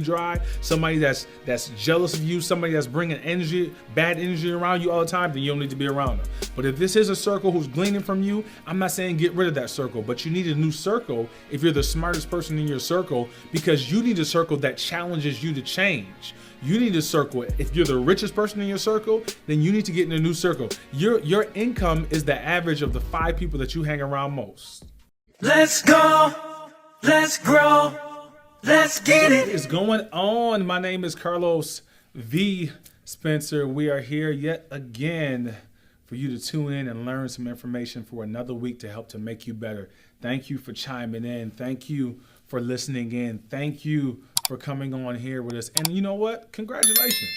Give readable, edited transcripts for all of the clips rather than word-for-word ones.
dry, somebody that's jealous of you, somebody that's bringing bad energy around you all the time, then you don't need to be around them. But if this is a circle who's gleaning from you, I'm not saying get rid of that circle, but you need a new circle if you're the smartest person in your circle, because you need a circle that challenges you to change. You need a circle. If you're the richest person in your circle, then you need to get in a new circle. Your income is the average of the 5 people that you hang around most. Let's go. Let's grow. Let's get it. What is going on? My name is Carlos V. Spencer. We are here yet again for you to tune in and learn some information for another week to help to make you better. Thank you for chiming in. Thank you for listening in. Thank you for coming on here with us. And you know what? Congratulations.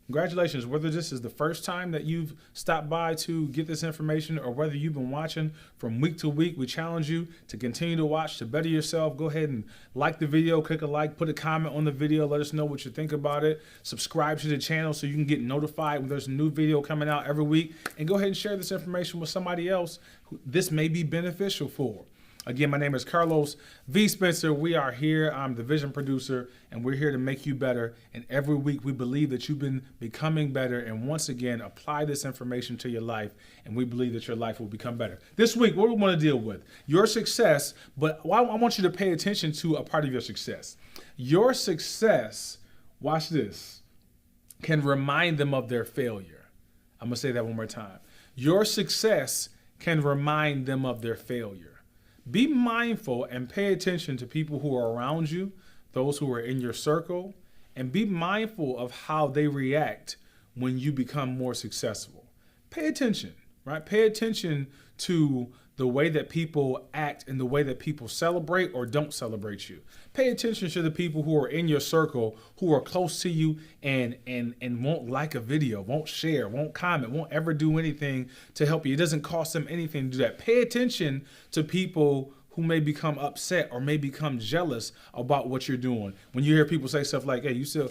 Congratulations. Whether this is the first time that you've stopped by to get this information or whether you've been watching from week to week, we challenge you to continue to watch, to better yourself. Go ahead and like the video, click a like, put a comment on the video. Let us know what you think about it. Subscribe to the channel so you can get notified when there's a new video coming out every week. And go ahead and share this information with somebody else who this may be beneficial for. Again, my name is Carlos V. Spencer. We are here. I'm the vision producer, and we're here to make you better. And every week we believe that you've been becoming better. And once again, apply this information to your life, and we believe that your life will become better. This week, what we want to deal with, your success, but I want you to pay attention to a part of your success. Your success, watch this, can remind them of their failure. I'm going to say that one more time. Your success can remind them of their failure. Be mindful and pay attention to people who are around you, those who are in your circle, and be mindful of how they react when you become more successful. Pay attention, right? Pay attention to the way that people act and the way that people celebrate or don't celebrate you. Pay attention to the people who are in your circle, who are close to you and won't like a video, won't share, won't comment, won't ever do anything to help you. It doesn't cost them anything to do that. Pay attention to people who may become upset or may become jealous about what you're doing. When you hear people say stuff like, hey, you still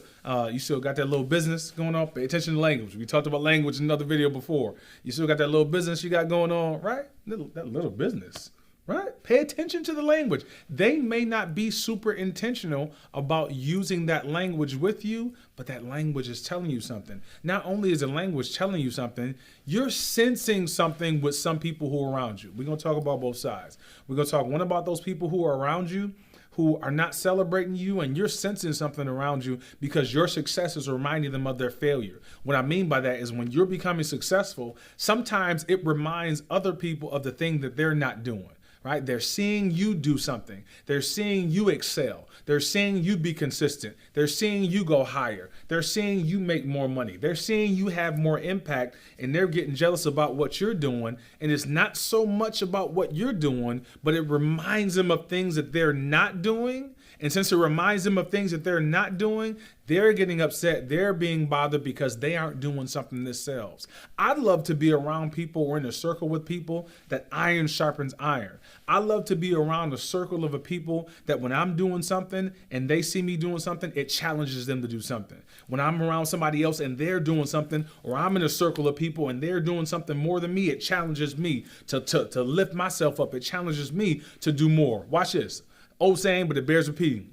got that little business going on, pay attention to language. We talked about language in another video before. You still got that little business you got going on, right? That little business, right? Pay attention to the language. They may not be super intentional about using that language with you, but that language is telling you something. Not only is the language telling you something, you're sensing something with some people who are around you. We're going to talk about both sides. We're going to talk one about those people who are around you, who are not celebrating you, and you're sensing something around you because your success is reminding them of their failure. What I mean by that is when you're becoming successful, sometimes it reminds other people of the thing that they're not doing. Right? They're seeing you do something. They're seeing you excel. They're seeing you be consistent. They're seeing you go higher. They're seeing you make more money. They're seeing you have more impact, and they're getting jealous about what you're doing. And it's not so much about what you're doing, but it reminds them of things that they're not doing. And since it reminds them of things that they're not doing, they're getting upset. They're being bothered because they aren't doing something themselves. I'd love to be around people or in a circle with people that iron sharpens iron. I love to be around a circle of a people that when I'm doing something and they see me doing something, it challenges them to do something. When I'm around somebody else and they're doing something, or I'm in a circle of people and they're doing something more than me, it challenges me to lift myself up. It challenges me to do more. Watch this. Old saying, but it bears repeating.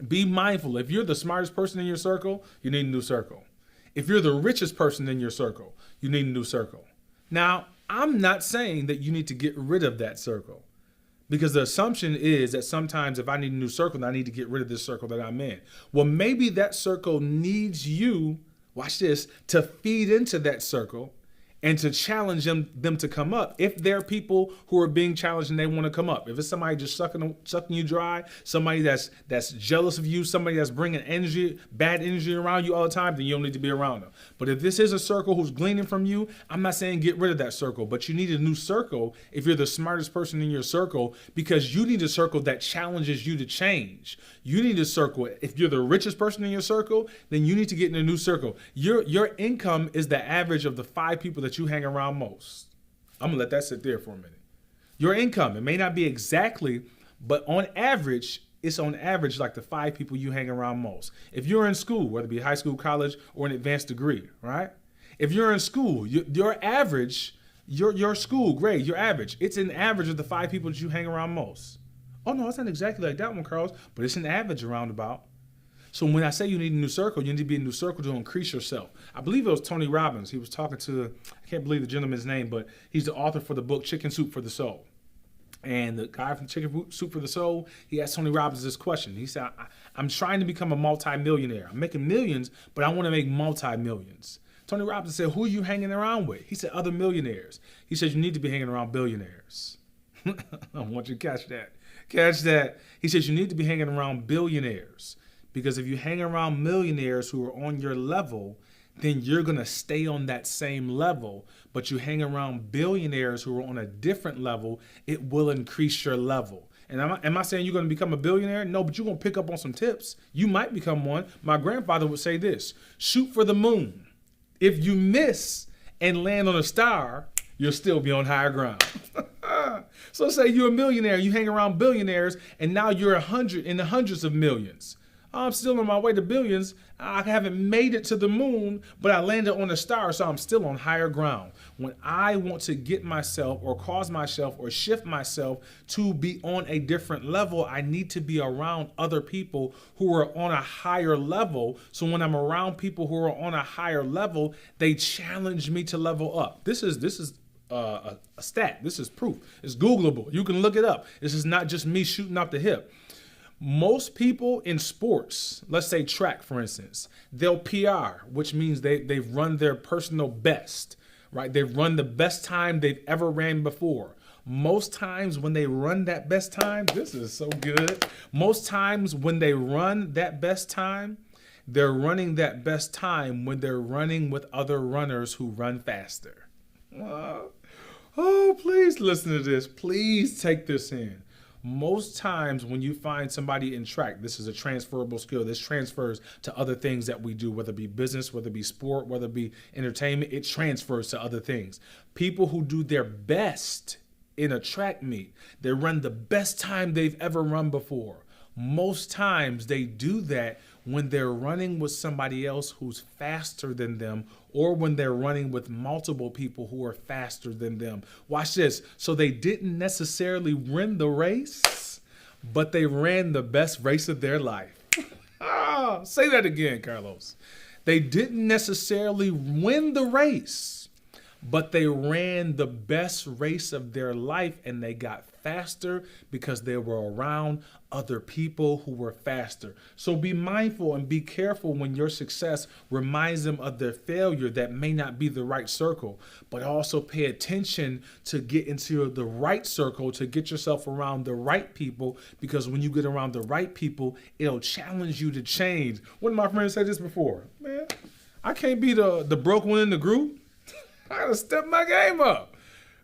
Be mindful. If you're the smartest person in your circle, you need a new circle. If you're the richest person in your circle, you need a new circle. Now, I'm not saying that you need to get rid of that circle, because the assumption is that sometimes if I need a new circle, I need to get rid of this circle that I'm in. Well, maybe that circle needs you, watch this, to feed into that circle and to challenge them to come up. If there are people who are being challenged and they want to come up, if it's somebody just sucking you dry, somebody that's jealous of you, somebody that's bringing bad energy around you all the time, then you don't need to be around them. But if this is a circle who's gleaning from you, I'm not saying get rid of that circle, but you need a new circle if you're the smartest person in your circle, because you need a circle that challenges you to change. You need a circle. If you're the richest person in your circle, then you need to get in a new circle. Your income is the average of the 5 people that you hang around most. I'm gonna let that sit there for a minute. Your income, it may not be exactly, but on average, it's on average like the 5 people you hang around most. If you're in school, whether it be high school, college, or an advanced degree, right? If you're in school, your average, your school grade, your average, it's an average of the 5 people that you hang around most. Oh no, it's not exactly like that one, Carlos, but it's an average around about. So when I say you need a new circle, you need to be a new circle to increase yourself. I believe it was Tony Robbins. He was talking to, I can't believe the gentleman's name, but he's the author for the book Chicken Soup for the Soul. And the guy from Chicken Soup for the Soul, he asked Tony Robbins this question. He said, I'm trying to become a multi-millionaire. I'm making millions, but I want to make multi-millions. Tony Robbins said, who are you hanging around with? He said, other millionaires. He said, you need to be hanging around billionaires. I want you to catch that. Catch that. He says, you need to be hanging around billionaires. Because if you hang around millionaires who are on your level, then you're going to stay on that same level. But you hang around billionaires who are on a different level, it will increase your level. And am I saying you're going to become a billionaire? No, but you're going to pick up on some tips. You might become one. My grandfather would say this: shoot for the moon. If you miss and land on a star, you'll still be on higher ground. So say you're a millionaire, you hang around billionaires, and now you're in the hundreds of millions. I'm still on my way to billions. I haven't made it to the moon, but I landed on a star, so I'm still on higher ground. When I want to get myself or cause myself or shift myself to be on a different level, I need to be around other people who are on a higher level. So when I'm around people who are on a higher level, they challenge me to level up. This is a stat. This is proof. It's Googleable. You can look it up. This is not just me shooting off the hip. Most people in sports, let's say track, for instance, they'll PR, which means they've run their personal best, right? They've run the best time they've ever ran before. Most times when they run that best time, this is so good. Most times when they run that best time, they're running that best time when they're running with other runners who run faster. Oh, please listen to this. Please take this in. Most times when you find somebody in track, this is a transferable skill. This transfers to other things that we do, whether it be business, whether it be sport, whether it be entertainment, it transfers to other things. People who do their best in a track meet, they run the best time they've ever run before. Most times they do that when they're running with somebody else who's faster than them, or when they're running with multiple people who are faster than them. Watch this. So they didn't necessarily win the race, but they ran the best race of their life. Say that again, Carlos. They didn't necessarily win the race, but they ran the best race of their life, and they got faster because they were around other people who were faster. So be mindful and be careful when your success reminds them of their failure that may not be the right circle, but also pay attention to get into the right circle, to get yourself around the right people, because when you get around the right people, it'll challenge you to change. One of my friends said this before: man, I can't be the broke one in the group. I gotta step my game up.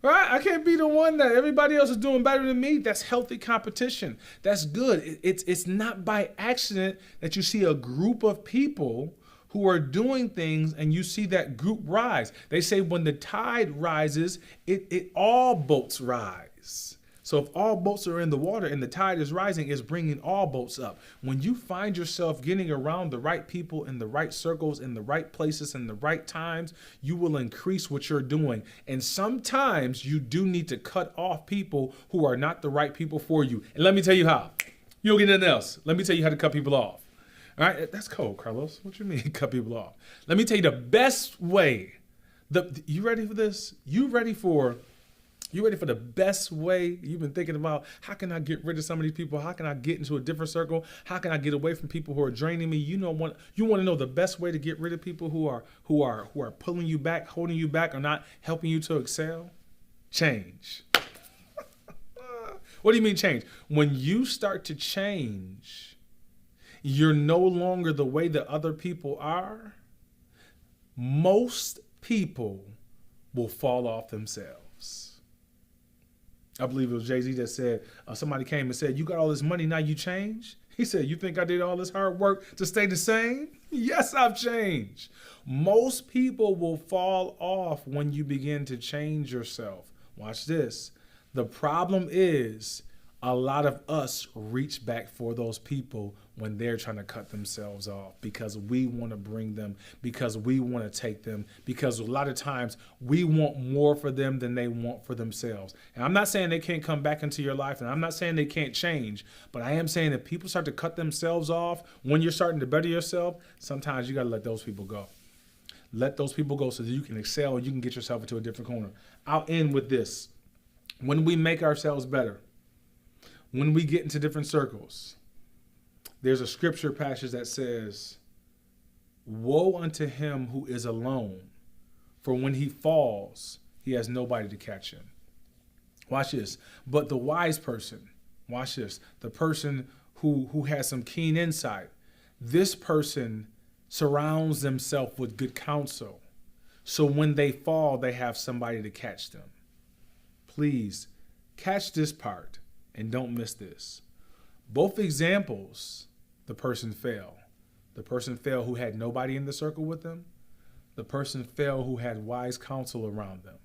Right? I can't be the one that everybody else is doing better than me. That's healthy competition. That's good. It's not by accident that you see a group of people who are doing things and you see that group rise. They say when the tide rises, it all boats rise. So if all boats are in the water and the tide is rising, it's bringing all boats up. When you find yourself getting around the right people in the right circles, in the right places, in the right times, you will increase what you're doing. And sometimes you do need to cut off people who are not the right people for you. And let me tell you how. You don't get nothing else. Let me tell you how to cut people off. All right, that's cold, Carlos. What you mean cut people off? Let me tell you the best way. You ready for this? You ready for the best way? You've been thinking about, how can I get rid of some of these people? How can I get into a different circle? How can I get away from people who are draining me? You want to know the best way to get rid of people who are pulling you back, holding you back, or not helping you to excel? Change. What do you mean change? When you start to change, you're no longer the way that other people are. Most people will fall off themselves. I believe it was Jay-Z that said, somebody came and said, you got all this money, now you change? He said, you think I did all this hard work to stay the same? Yes, I've changed. Most people will fall off when you begin to change yourself. Watch this. The problem is a lot of us reach back for those people when they're trying to cut themselves off because we want to bring them, because we want to take them, because a lot of times we want more for them than they want for themselves. And I'm not saying they can't come back into your life, and I'm not saying they can't change, but I am saying that people start to cut themselves off when you're starting to better yourself. Sometimes you got to let those people go. Let those people go so that you can excel and you can get yourself into a different corner. I'll end with this. When we make ourselves better, when we get into different circles, there's a scripture passage that says, "Woe unto him who is alone, for when he falls, he has nobody to catch him." Watch this. But the wise person, watch this, the person who has some keen insight, this person surrounds themselves with good counsel. So when they fall, they have somebody to catch them. Please catch this part and don't miss this. Both examples, the person fell. The person fell who had nobody in the circle with them. The person fell who had wise counsel around them.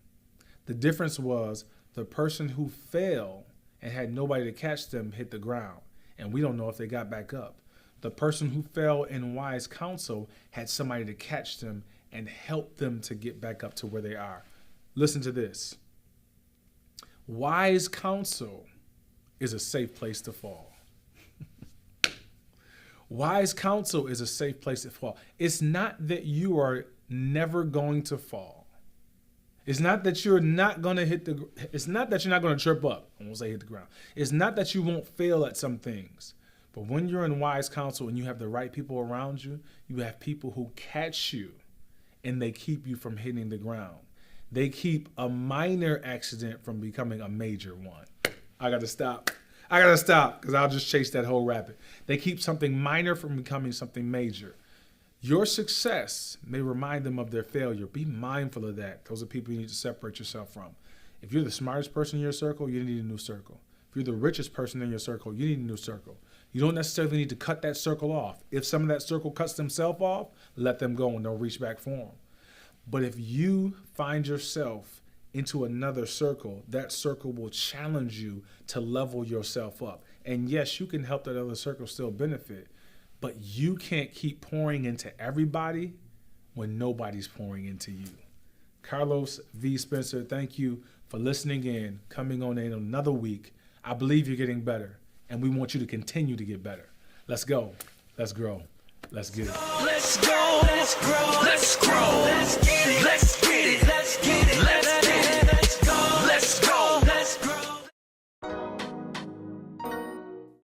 The difference was the person who fell and had nobody to catch them hit the ground, and we don't know if they got back up. The person who fell in wise counsel had somebody to catch them and help them to get back up to where they are. Listen to this. Wise counsel is a safe place to fall. Wise counsel is a safe place to fall. It's not that you are never going to fall. It's not that you're not going to it's not that you're not going to trip up. I won't say hit the ground. It's not that you won't fail at some things. But when you're in wise counsel and you have the right people around you, you have people who catch you and they keep you from hitting the ground. They keep a minor accident from becoming a major one. I got to stop because I'll just chase that whole rabbit. They keep something minor from becoming something major. Your success may remind them of their failure. Be mindful of that. Those are people you need to separate yourself from. If you're the smartest person in your circle, you need a new circle. If you're the richest person in your circle, you need a new circle. You don't necessarily need to cut that circle off. If some of that circle cuts themselves off, let them go and don't reach back for them. But if you find yourself into another circle, that circle will challenge you to level yourself up. And yes, you can help that other circle still benefit, but you can't keep pouring into everybody when nobody's pouring into you. Carlos V. Spencer, thank you for listening in, coming on in another week. I believe you're getting better, and we want you to continue to get better. Let's go. Let's grow. Let's get it. Let's go. Let's grow. Let's grow. Let's get it. Let's